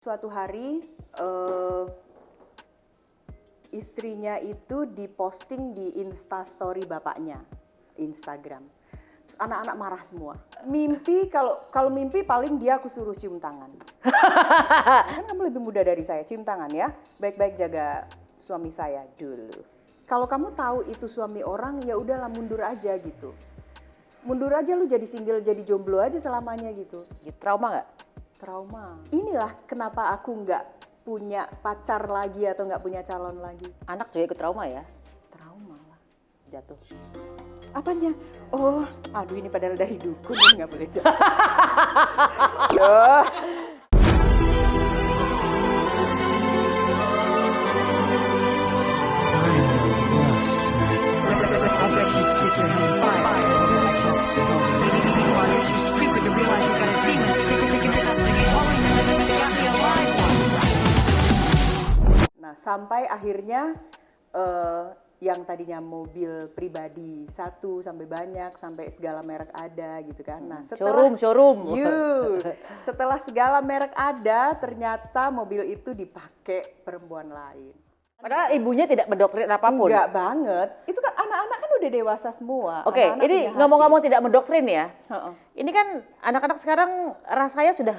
Suatu hari istrinya itu diposting di Instastory bapaknya, Instagram. Terus anak-anak marah semua. Mimpi kalau mimpi paling dia aku suruh cium tangan. Kan kamu lebih muda dari saya, cium tangan ya. Baik-baik jaga suami saya dulu. Kalau kamu tahu itu suami orang, ya udahlah mundur aja gitu. Mundur aja lu jadi single, jadi jomblo aja selamanya gitu. Trauma nggak? Trauma. Inilah kenapa aku nggak punya pacar lagi atau nggak punya calon lagi. Anak juga ikut trauma ya? Trauma lah. Jatuh. Apanya? Oh, aduh ini padahal dari dukun ini nggak boleh jatuh. Duh. I bet you stick your head in fire. Just behold me. Why are you stupid to realize you got a demon sticking in us again? All we know is they got the alive one. Nah, sampai akhirnya yang tadinya mobil pribadi satu sampai banyak, sampai segala merek ada gitu kan. Nah, Showroom. Setelah segala merek ada, ternyata mobil itu dipakai perempuan lain. Padahal ibunya tidak mendoktrin apapun. Enggak banget. Itu kan anak-anak kan udah dewasa semua. Oke, Anak-anak ini punya hati. ngomong-ngomong tidak mendoktrin ya. Heeh. Ini kan anak-anak sekarang rasanya sudah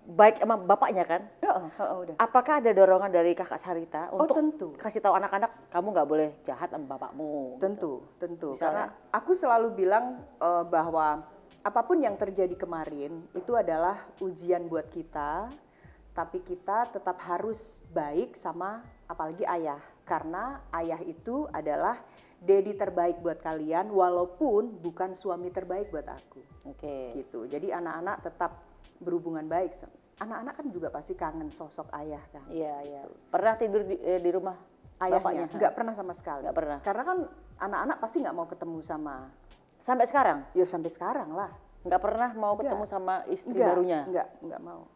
baik sama bapaknya kan? Udah. Apakah ada dorongan dari kakak Sarita Oh, untuk tentu. kasih tahu anak-anak kamu nggak boleh jahat sama bapakmu? Tentu. Misalnya? Karena aku selalu bilang bahwa apapun yang terjadi kemarin itu adalah ujian buat kita, tapi kita tetap harus baik sama apalagi ayah. Karena ayah itu adalah daddy terbaik buat kalian, walaupun bukan suami terbaik buat aku. Oke. Gitu. Jadi anak-anak tetap berhubungan baik. Anak-anak kan juga pasti kangen sosok ayah kan. Iya. Pernah tidur di rumah Ayahnya bapaknya? nggak pernah sama sekali. Nggak pernah. Karena kan anak-anak pasti nggak mau ketemu sama. Sampai sekarang? Ya sampai sekarang lah. Nggak pernah mau Nggak. ketemu sama istri Nggak, barunya? nggak mau.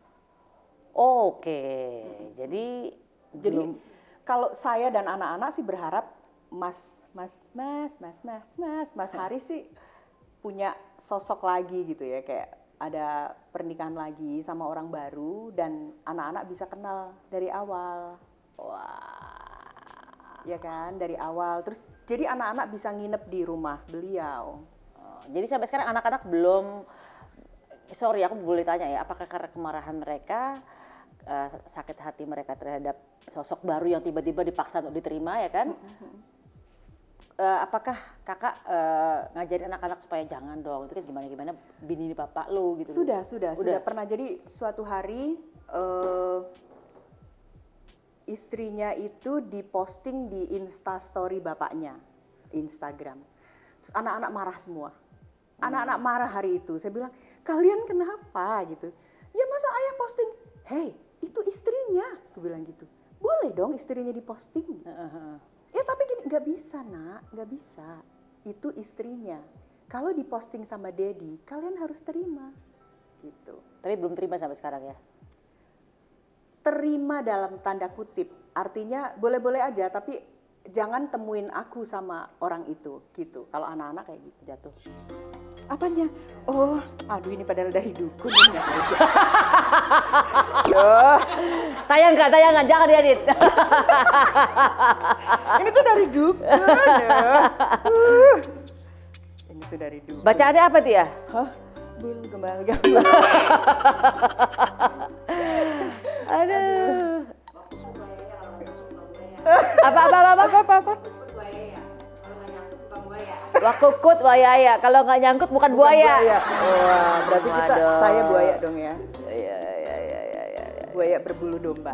Oke, jadi Kalau saya dan anak-anak sih berharap Mas Haris sih punya sosok lagi gitu ya, kayak ada pernikahan lagi sama orang baru dan anak-anak bisa kenal dari awal. wah. Ya kan, dari awal. Terus jadi anak-anak bisa nginep di rumah beliau. Jadi sampai sekarang anak-anak belum, sorry aku boleh tanya ya, apakah karena kemarahan mereka, sakit hati mereka terhadap sosok baru yang tiba-tiba dipaksa untuk diterima ya kan? Apakah kakak ngajarin anak-anak supaya jangan dong, itu kan gimana bini bapak lu gitu? Sudah pernah. Jadi suatu hari istrinya itu diposting di Instastory bapaknya, Instagram. Terus anak-anak marah semua. Anak-anak marah hari itu. Saya bilang, kalian kenapa gitu? Ya masa ayah posting, hey itu istrinya, aku bilang gitu. Boleh dong istrinya diposting. Ya tapi gini, nggak bisa nak, nggak bisa. Itu istrinya. Kalau diposting sama daddy, kalian harus terima. Gitu. Tapi belum terima sampai sekarang ya? Terima dalam tanda kutip, artinya boleh-boleh aja, tapi jangan temuin aku sama orang itu, gitu. Kalau anak-anak kayak gitu jatuh. Apanya? Oh, aduh ini padahal dari dukun ini nggak boleh. Duh, Tayangan, jangan diedit. ini tuh dari dukun ya. Ini tuh dari dukun. Bacaannya apa tuh ya? Hah? Bul gembal-gembal. Aduh. Apa? Wakukut wayaya, kalau nggak nyangkut bukan buaya. Wah, berarti saya buaya dong ya. Iya. Buaya berbulu domba.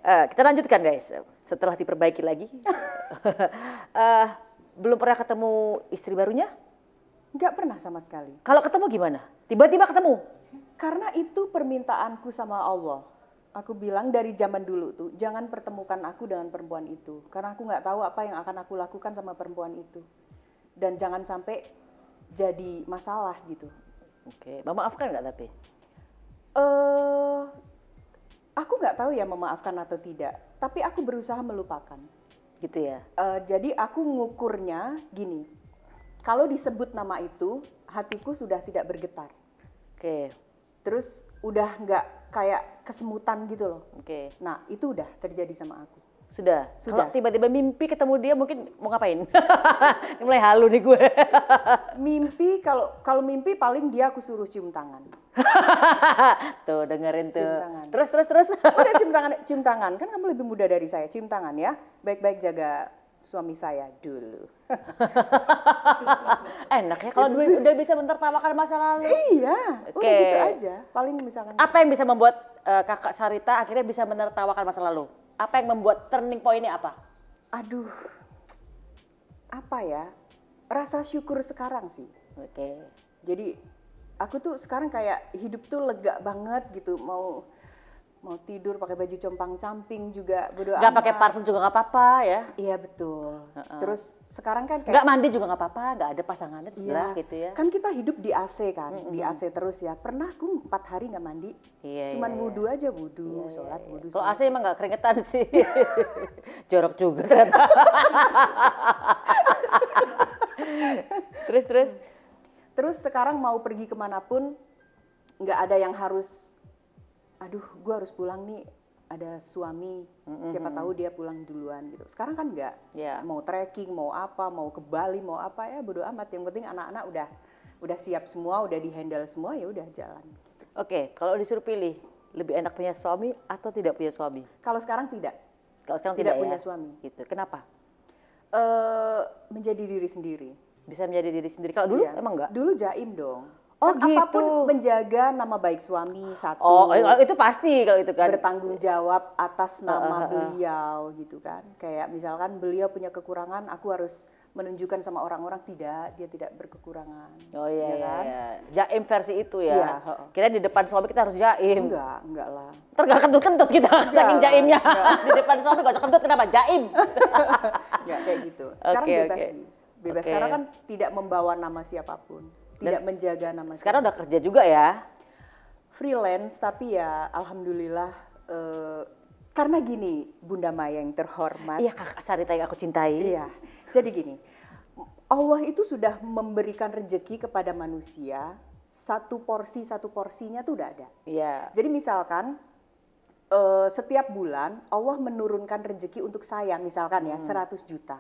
Kita lanjutkan guys, setelah diperbaiki lagi. Belum pernah ketemu istri barunya? Nggak pernah sama sekali. Kalau ketemu gimana? Tiba-tiba ketemu? Karena itu permintaanku sama Allah. Aku bilang dari zaman dulu tuh, jangan pertemukan aku dengan perempuan itu. Karena aku nggak tahu apa yang akan aku lakukan sama perempuan itu. Dan jangan sampai jadi masalah gitu. Oke, memaafkan nggak tapi? Aku nggak tahu ya memaafkan atau tidak. Tapi aku berusaha melupakan. Gitu ya? Jadi aku ngukurnya gini. Kalau disebut nama itu, hatiku sudah tidak bergetar. Oke. Terus udah nggak kayak kesemutan gitu loh. Oke. Nah, itu udah terjadi sama aku. Sudah. Sudah. Kalau tiba-tiba mimpi ketemu dia mungkin mau ngapain? Ini mulai halu nih gue. Mimpi, kalau mimpi paling dia aku suruh cium tangan. Tuh dengerin tuh. Cium tangan. Terus. Udah cium tangan. Kan kamu lebih muda dari saya. Cium tangan ya. Baik-baik jaga suami saya dulu. Enak ya kalau udah bisa menertawakan masa lalu. Iya, udah Oke. gitu aja. Paling misalkan Apa yang bisa membuat Kakak Sarita akhirnya bisa menertawakan masa lalu? Apa yang membuat turning point-nya apa? aduh, apa ya? Rasa syukur sekarang sih. Oke. Jadi aku tuh sekarang kayak hidup tuh lega banget gitu. Mau tidur pakai baju compang-camping juga bodo Nggak amat. pakai parfum juga nggak apa-apa ya? Iya betul. Terus sekarang kan kayak Nggak mandi juga nggak apa-apa, nggak ada pasangannya di sebelah iya, gitu ya? kan kita hidup di AC kan, di AC terus ya. Pernah aku 4 hari nggak mandi, Iya. cuman iya, wudhu aja, wudhu, sholat, wudhu. Kalau sholat. AC emang nggak keringetan sih. Jorok juga ternyata. terus. Terus sekarang mau pergi kemanapun, nggak ada yang harus, aduh gue harus pulang nih, ada suami, siapa tahu dia pulang duluan gitu. Sekarang kan nggak, Ya. mau trekking, mau apa, mau ke Bali, mau apa ya bodo amat. Yang penting anak-anak udah siap semua, udah di-handle semua, ya udah jalan. Oke, kalau disuruh pilih, lebih enak punya suami atau tidak punya suami? Kalau sekarang tidak, Kalau sekarang tidak tidak, punya ya? suami. Gitu. Kenapa? Menjadi diri sendiri. Bisa menjadi diri sendiri. Kalau dulu Iya. emang enggak? Dulu jaim dong. Oh, Kan apapun gitu. menjaga nama baik suami satu. Oh, itu pasti kalau itu kan. Bertanggung jawab atas nama beliau gitu kan. Kayak misalkan beliau punya kekurangan, aku harus menunjukkan sama orang-orang dia tidak berkekurangan. Oh iya, ya iya, kan? iya. Jaim versi itu ya. Iya, heeh. Kira di depan suami kita harus jaim. Enggak lah. Ntar gak kentut-kentut kita saking lah, jaimnya. enggak. Di depan suami gak usah kentut, kenapa? Jaim. Enggak kayak gitu. Sekarang Oke, bebas oke. sih. Bebas Oke. sekarang kan tidak membawa nama siapapun, tidak menjaga nama Sekarang udah kerja juga ya? freelance, tapi ya alhamdulillah karena gini Bunda Maya yang terhormat. Iya, Kakak Sarita yang aku cintai. Iya. Jadi gini, Allah itu sudah memberikan rezeki kepada manusia, satu porsinya tuh udah ada. Iya. Jadi misalkan setiap bulan Allah menurunkan rezeki untuk saya, misalkan ya 100 juta.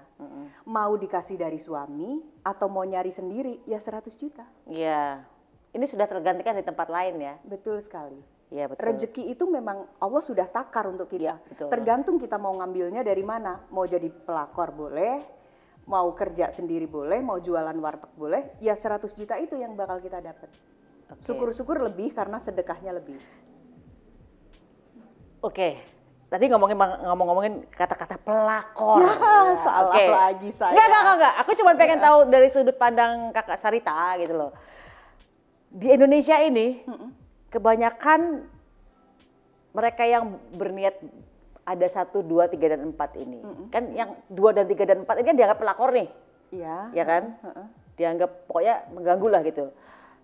Mau dikasih dari suami atau mau nyari sendiri, ya 100 juta. Iya. Ini sudah tergantikan di tempat lain ya? Betul sekali. Iya, betul. Rezeki itu memang Allah sudah takar untuk kita. Iya, betul. Tergantung kita mau ngambilnya dari mana. Mau jadi pelakor boleh, mau kerja sendiri boleh, mau jualan warteg boleh. Ya 100 juta itu yang bakal kita dapat. Oke. Syukur-syukur lebih karena sedekahnya lebih. Oke. Tadi ngomongin kata-kata pelakor. Ya, salah Oke. lagi saya. Enggak. Aku cuma pengen tahu dari sudut pandang Kakak Sarita gitu loh. Di Indonesia ini, kebanyakan mereka yang berniat ada 1, 2, 3, dan 4 ini. Kan yang 2 dan 3 dan 4 ini kan dianggap pelakor nih. Iya. Ya kan? Dianggap pokoknya mengganggu lah gitu.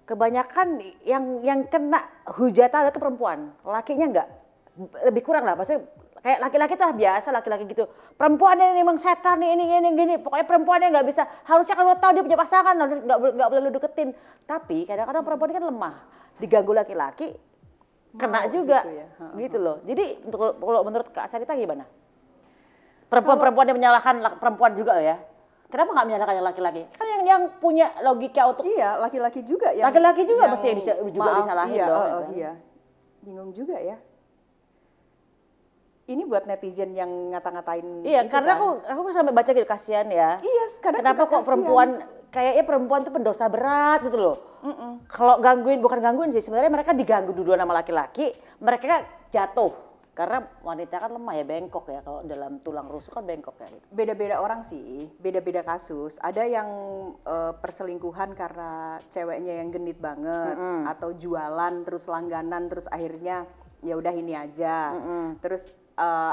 Kebanyakan yang kena hujatan itu perempuan, lakinya enggak. Lebih kurang lah, maksudnya kayak laki-laki tuh biasa laki-laki gitu. Perempuan ini memang setan nih, ini gini. Pokoknya perempuannya nggak bisa. Harusnya kalau tahu dia punya pasangan, nggak boleh lu deketin. Tapi kadang-kadang perempuan ini kan lemah, diganggu laki-laki, kena juga, gitu ya. gitu loh. Jadi kalau menurut Kak Sarita gimana? Perempuan-perempuan yang menyalahkan perempuan juga ya? Kenapa nggak menyalahkan yang laki-laki? Kan yang punya logika untuk Iya, laki-laki juga yang Laki-laki juga yang- mesti yang juga disalahin iya, dong, ya kan? Iya. Bingung juga ya. Ini buat netizen yang ngata-ngatain Iya, itu karena kan. aku sampai baca gitu kasihan ya. Iya, kadang Kenapa suka kok kasihan. perempuan kayaknya perempuan tuh pendosa berat gitu loh. Kalau bukan gangguin sih, sebenarnya mereka diganggu duluan sama laki-laki, mereka jatuh. Karena wanita kan lemah ya, bengkok ya, kalau dalam tulang rusuk kan bengkok ya. Gitu. Beda-beda orang sih, beda-beda kasus. Ada yang perselingkuhan karena ceweknya yang genit banget, atau jualan terus langganan terus akhirnya ya udah ini aja. Terus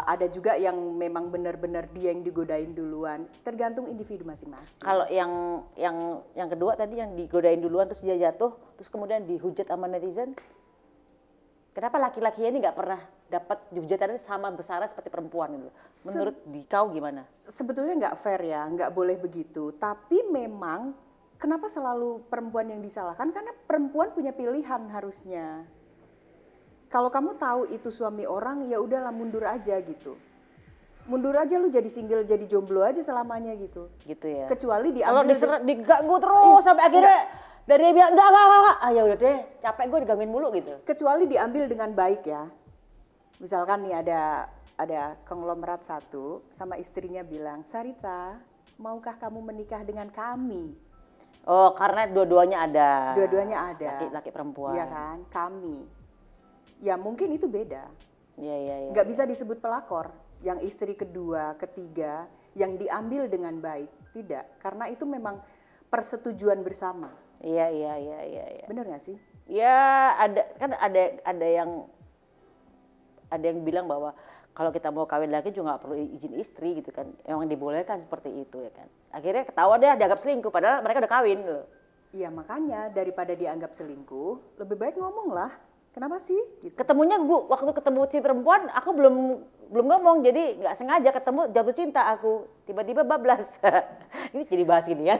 ada juga yang memang benar-benar dia yang digodain duluan. Tergantung individu masing-masing. Kalau yang kedua tadi yang digodain duluan terus dia jatuh, terus kemudian dihujat sama netizen. Kenapa laki-laki ini nggak pernah dapat hujatannya sama besar seperti perempuan gitu? Menurut kau gimana? Sebetulnya nggak fair ya, nggak boleh begitu. Tapi memang kenapa selalu perempuan yang disalahkan? Karena perempuan punya pilihan harusnya. Kalau kamu tahu itu suami orang, ya udahlah mundur aja gitu. Mundur aja lu jadi single, jadi jomblo aja selamanya gitu. Gitu ya. Kecuali Kalau diambil diganggu terus sampai akhirnya dari dia bilang enggak. Ah ya udah deh, capek gue digangguin mulu gitu. kecuali diambil dengan baik ya. Misalkan nih ada konglomerat satu sama istrinya bilang, "Sarita, maukah kamu menikah dengan kami?" Oh, karena dua-duanya ada. Dua-duanya ada. Laki-laki perempuan. Iya kan? Kami. Ya mungkin itu beda. Iya. Nggak bisa disebut pelakor. Yang istri kedua, ketiga, yang diambil dengan baik. Tidak. Karena itu memang persetujuan bersama. Iya. Bener nggak sih? Ya, ada yang bilang bahwa kalau kita mau kawin lagi juga nggak perlu izin istri gitu kan. Emang dibolehkan seperti itu ya kan. Akhirnya ketawa deh dianggap selingkuh padahal mereka udah kawin gitu. Iya makanya daripada dianggap selingkuh, lebih baik ngomong lah. Kenapa sih? Gitu. Ketemunya waktu ketemu si perempuan aku belum ngomong, jadi nggak sengaja ketemu jatuh cinta aku, tiba-tiba bablas. Ini jadi bahas gini ya.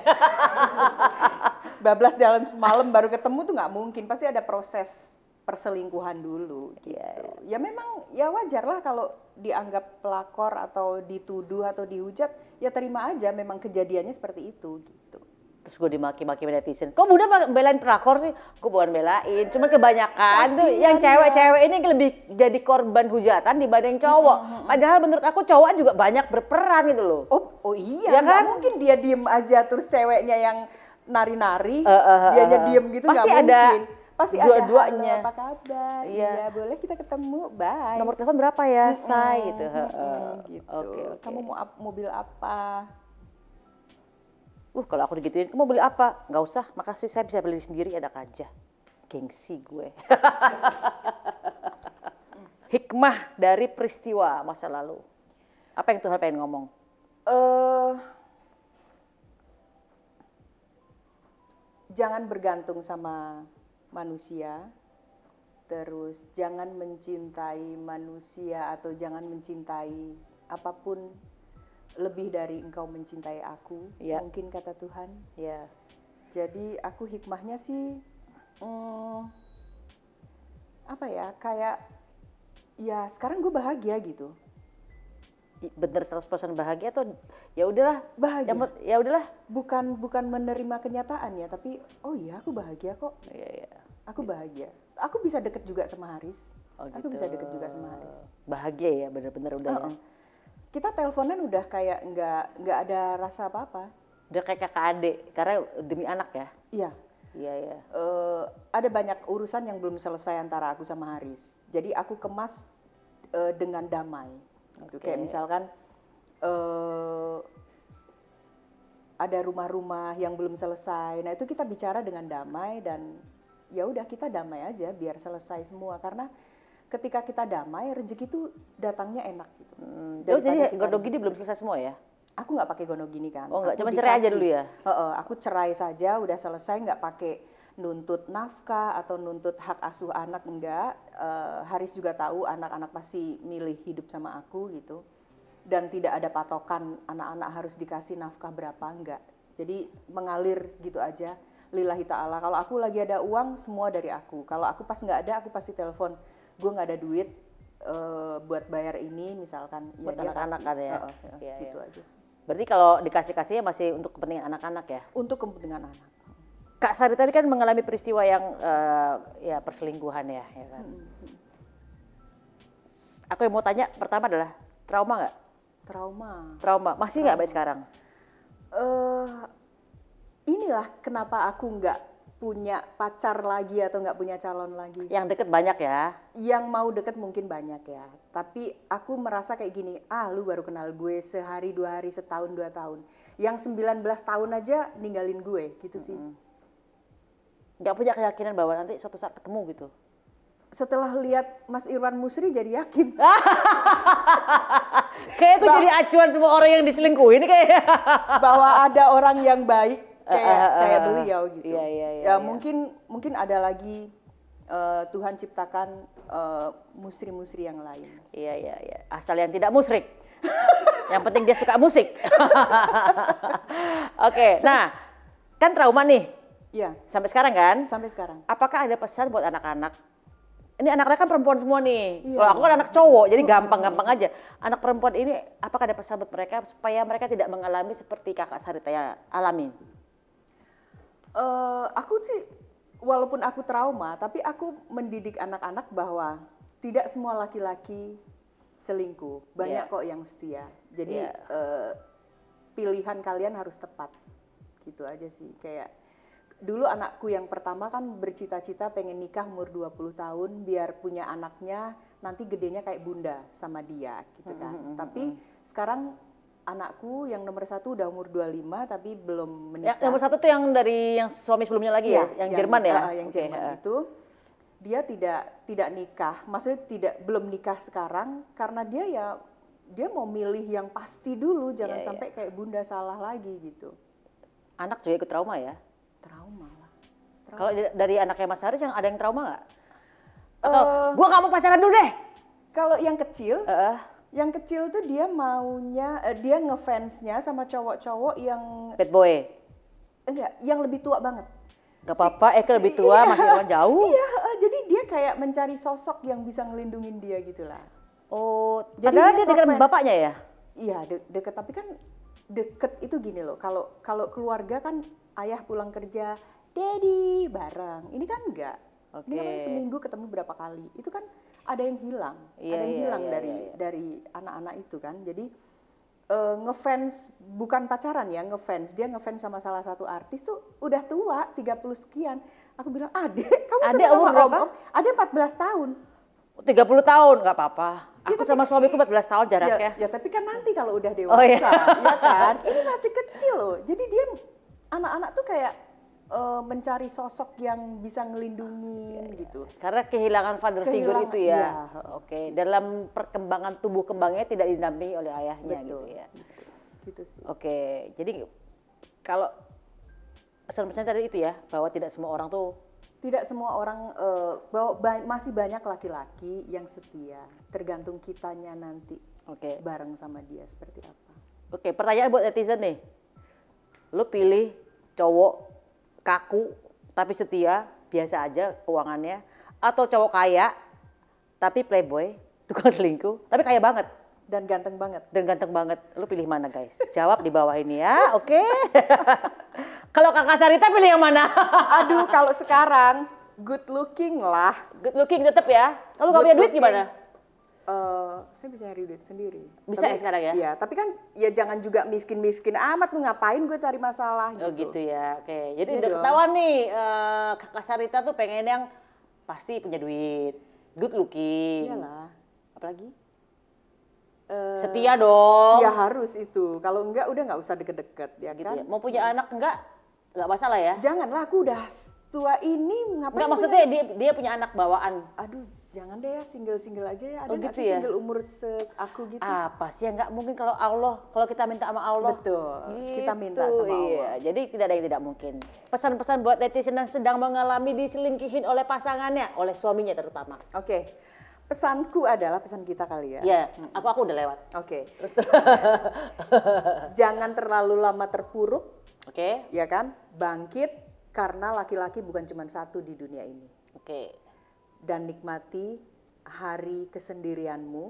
Bablas dalam malam baru ketemu tuh nggak mungkin, pasti ada proses perselingkuhan dulu gitu. Ya memang ya wajar lah kalau dianggap pelakor atau dituduh atau dihujat, ya terima aja memang kejadiannya seperti itu gitu. Terus gue dimaki-maki netizen, kok Bunda belain pelakor sih? Gue bukan belain, cuman kebanyakan tuh yang cewek-cewek ini lebih jadi korban hujatan dibanding cowok. Padahal menurut aku cowok juga banyak berperan gitu loh. Oh iya, Ya nggak kan? mungkin dia diem aja terus ceweknya yang nari-nari, dianya diem gitu nggak Pasti ada mungkin. Pasti dua-duanya. ada, halo, apa kabar? Iya. Iya, boleh kita ketemu, bye. Nomor telepon berapa ya, Say? Gitu. Gitu. Oke. Kamu mau mobil apa? Kalau aku digituin, kamu beli apa? Nggak usah, makasih saya bisa beli sendiri, enak aja. Gengsi gue. Hikmah dari peristiwa masa lalu. Apa yang Tuhan pengen ngomong? Jangan bergantung sama manusia, terus jangan mencintai manusia atau jangan mencintai apapun lebih dari engkau mencintai aku, Ya. mungkin kata Tuhan. Ya. Jadi aku hikmahnya sih, apa ya, kayak ya sekarang gue bahagia gitu. Bener 100% bahagia atau ya udahlah Bahagia. ya udahlah. Bukan menerima kenyataan ya, tapi oh iya aku bahagia kok. Iya. Aku bahagia. Aku bisa deket juga sama Haris. Oh, Aku gitu. bisa deket juga sama Haris. Bahagia ya, bener-bener udah ya. Kita teleponan udah kayak nggak ada rasa apa-apa. Udah kayak kakak adik karena demi anak ya. Iya. Iya. Ada banyak urusan yang belum selesai antara aku sama Haris. Jadi aku kemas dengan damai. Gitu. Oke. Kayak misalkan ada rumah-rumah yang belum selesai. Nah itu kita bicara dengan damai dan ya udah kita damai aja biar selesai semua. Karena ketika kita damai rezeki itu datangnya enak gitu. Jadi godok gini belum selesai semua ya? Aku nggak pakai gonogini kan. Oh, nggak, Aku cuma cerai aja dikasih. dulu ya? Aku cerai saja, udah selesai, nggak pakai nuntut nafkah atau nuntut hak asuh anak, enggak. Haris juga tahu anak-anak pasti milih hidup sama aku gitu. Dan tidak ada patokan anak-anak harus dikasih nafkah berapa, enggak. Jadi mengalir gitu aja, lillahi ta'ala. Kalau aku lagi ada uang, semua dari aku. Kalau aku pas nggak ada, aku pasti telepon. Gue nggak ada duit buat bayar ini misalkan. Buat dia anak-anak kasih. kan ya? Iya, Gitu iya. aja sih. Berarti kalau dikasih-kasihnya masih untuk kepentingan anak-anak ya? Untuk kepentingan anak. Kak Sari tadi kan mengalami peristiwa yang ya perselingkuhan ya kan? Aku yang mau tanya pertama adalah trauma nggak? Trauma. Masih nggak sampai sekarang? Inilah kenapa aku nggak punya pacar lagi atau nggak punya calon lagi. Yang deket banyak ya? Yang mau deket mungkin banyak ya. Tapi aku merasa kayak gini, lu baru kenal gue sehari, 2 hari, setahun, 2 tahun. Yang 19 tahun aja ninggalin gue gitu sih. Nggak punya keyakinan bahwa nanti suatu saat ketemu gitu? Setelah lihat Mas Irwan Musri jadi yakin. Kayak aku jadi acuan semua orang yang diselingkuhin kayak. Bahwa ada orang yang baik kayak beliau gitu. Iya. Mungkin ada lagi Tuhan ciptakan musri-musri yang lain. Iya. Asal yang tidak musyrik. Yang penting dia suka musik. Oke, nah kan trauma nih. Iya, Sampai sekarang kan? sampai sekarang. Apakah ada pesan buat anak-anak ini anak-anak kan perempuan semua nih. Iya. Kalau aku kan anak cowok, jadi gampang-gampang aja. Anak perempuan ini, apakah ada pesan buat mereka supaya mereka tidak mengalami seperti kakak Sarita yang alami? Aku sih, walaupun aku trauma, tapi aku mendidik anak-anak bahwa tidak semua laki-laki selingkuh. Banyak Iya. kok yang setia. Jadi Iya. pilihan kalian harus tepat. Gitu aja sih. Kayak dulu anakku yang pertama kan bercita-cita pengen nikah umur 20 tahun biar punya anaknya nanti gedenya kayak bunda sama dia gitu kan. Tapi sekarang anakku yang nomor 1 udah umur 25 tapi belum menikah. Yang nomor 1 tuh yang dari yang suami sebelumnya lagi Iya, ya? Yang Jerman ya? Yang Oke, Jerman itu dia tidak nikah, maksudnya belum nikah sekarang karena dia mau milih yang pasti dulu, jangan Iya, sampai kayak bunda salah lagi gitu. Anak juga ikut trauma ya? Trauma lah. Kalau dari anaknya Mas Haris yang ada yang trauma nggak? Atau gua nggak mau pacaran dulu deh? Kalau yang kecil tuh dia maunya dia ngefansnya sama cowok-cowok yang Bad boy? enggak, yang lebih tua banget. Gak apa-apa, Eke lebih tua, masih Irwan jauh. Iya, jadi dia kayak mencari sosok yang bisa ngelindungin dia gitu lah. Oh, Jadi padahal dia dia dekat ngefans. bapaknya ya? Iya, deket, tapi kan deket itu gini loh. Kalau keluarga kan ayah pulang kerja, Daddy bareng. Ini kan enggak. Ini kan Oke. seminggu ketemu berapa kali. Itu kan ada yang hilang. Iya, ada yang iya, hilang iya, dari iya. dari anak-anak itu kan. Jadi ngefans bukan pacaran ya, ngefans. Dia ngefans sama salah satu artis tuh udah tua, 30 sekian. Aku bilang, "Adek, kamu Adek suka umur sama berapa? om-om?" Adek 14 tahun. 30 tahun, nggak apa-apa. Aku tapi- sama suamiku 14 tahun jaraknya. Ya, tapi kan nanti kalau udah dewasa, Oh, iya. ya kan? Ini masih kecil loh. Jadi dia anak-anak tuh kayak mencari sosok yang bisa ngelindungin gitu. Karena kehilangan father figure Kehilangan, itu ya. iya. Oke, dalam perkembangan tubuh kembangnya tidak didampingi oleh ayahnya Betul. gitu ya. Gitu sih. Oke, jadi kalau pesan-pesan tadi itu ya, bahwa tidak semua orang tuh Tidak semua orang bahwa masih banyak laki-laki yang setia. Tergantung kitanya nanti oke. bareng sama dia seperti apa. Oke, pertanyaan buat netizen nih. Lu pilih cowok kaku tapi setia, biasa aja keuangannya, atau cowok kaya tapi playboy, tukang selingkuh, tapi kaya banget Dan ganteng banget. dan ganteng banget. Lu pilih mana, guys? Jawab di bawah ini ya, oke? Kalau Kakak Sarita pilih yang mana? Aduh, kalau sekarang good looking lah. Good looking tetap ya. Kalau nggak punya duit Good gimana? Saya bisa nyari duit sendiri. Bisa ya sekarang ya? Iya, tapi kan ya jangan juga miskin-miskin amat, lu ngapain gue cari masalah Oh gitu ya, oke. Jadi Iya udah dong. ketahuan nih, Kakak Sarita tuh pengen yang pasti punya duit, good looking. Iyalah. Apalagi? Eh, Setia dong. Ya harus itu. Kalau enggak udah nggak usah deket-deket ya Gitu kan. ya. Mau punya anak enggak masalah ya? Janganlah, aku udah tua ini ngapain. Enggak, punya- maksudnya dia punya anak bawaan. Aduh, jangan deh ya, single-single aja ya. Ada Oh, nggak gitu sih ya? single umur aku gitu? Apa sih yang nggak mungkin kalau kita minta sama Allah. Betul. Kita minta Gitu, sama Allah. iya. Jadi tidak ada yang tidak mungkin. Pesan-pesan buat netizen yang sedang mengalami diselingkihin oleh pasangannya, oleh suaminya terutama. Oke. Pesanku adalah pesan kita kali ya. Ya, aku udah lewat. Oke. Jangan terlalu lama terpuruk, Oke. ya kan? Bangkit karena laki-laki bukan cuma satu di dunia ini. Oke. Dan nikmati hari kesendirianmu,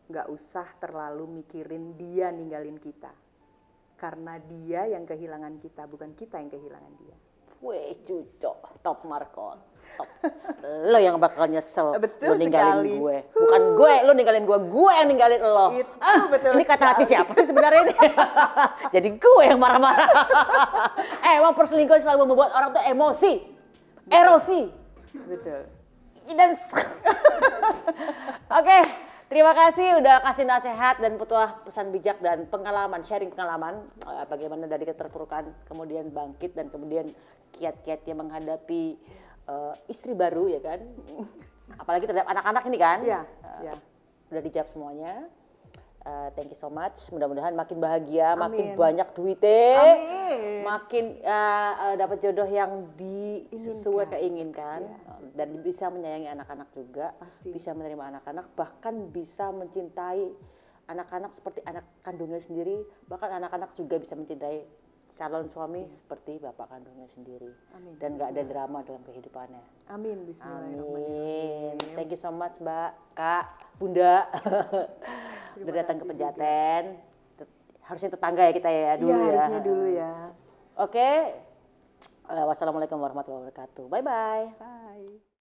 nggak usah terlalu mikirin dia ninggalin kita. Karena dia yang kehilangan kita, bukan kita yang kehilangan dia. Weh, cucok, top Marco, top. Lo yang bakal nyesel Betul lo ninggalin sekali. gue. Bukan gue, lo ninggalin gue yang ninggalin lo. Itu betul Ini kata hati sekali. siapa sih sebenarnya ini? Jadi gue yang marah-marah. Emang perselingkuhan selalu membuat orang tuh emosi, erosi. Betul. Dan Oke, terima kasih udah kasih nasihat dan pesan bijak dan pengalaman, sharing pengalaman bagaimana dari keterpurukan kemudian bangkit dan kemudian kiat-kiatnya menghadapi istri baru ya kan. Apalagi terhadap anak-anak ini kan. Iya, iya. Udah dijawab semuanya. Thank you so much. Mudah-mudahan makin bahagia, makin Amin. banyak duitnya. Amin. Makin dapat jodoh yang sesuai keinginkan dan bisa menyayangi anak-anak juga, Pasti. bisa menerima anak-anak, bahkan bisa mencintai anak-anak seperti anak kandungnya sendiri, bahkan anak-anak juga bisa mencintai calon suami seperti bapak kandungnya sendiri. Amin. Dan nggak ada drama dalam kehidupannya. Amin. Bismillahirrahmanirrahim. Amin. Thank you so much Mbak, Kak, Bunda. Udah datang ke Pejaten. Harusnya tetangga ya kita ya dulu Iya, ya. harusnya dulu ya. Oke. Wassalamualaikum warahmatullahi wabarakatuh. Bye bye. Bye.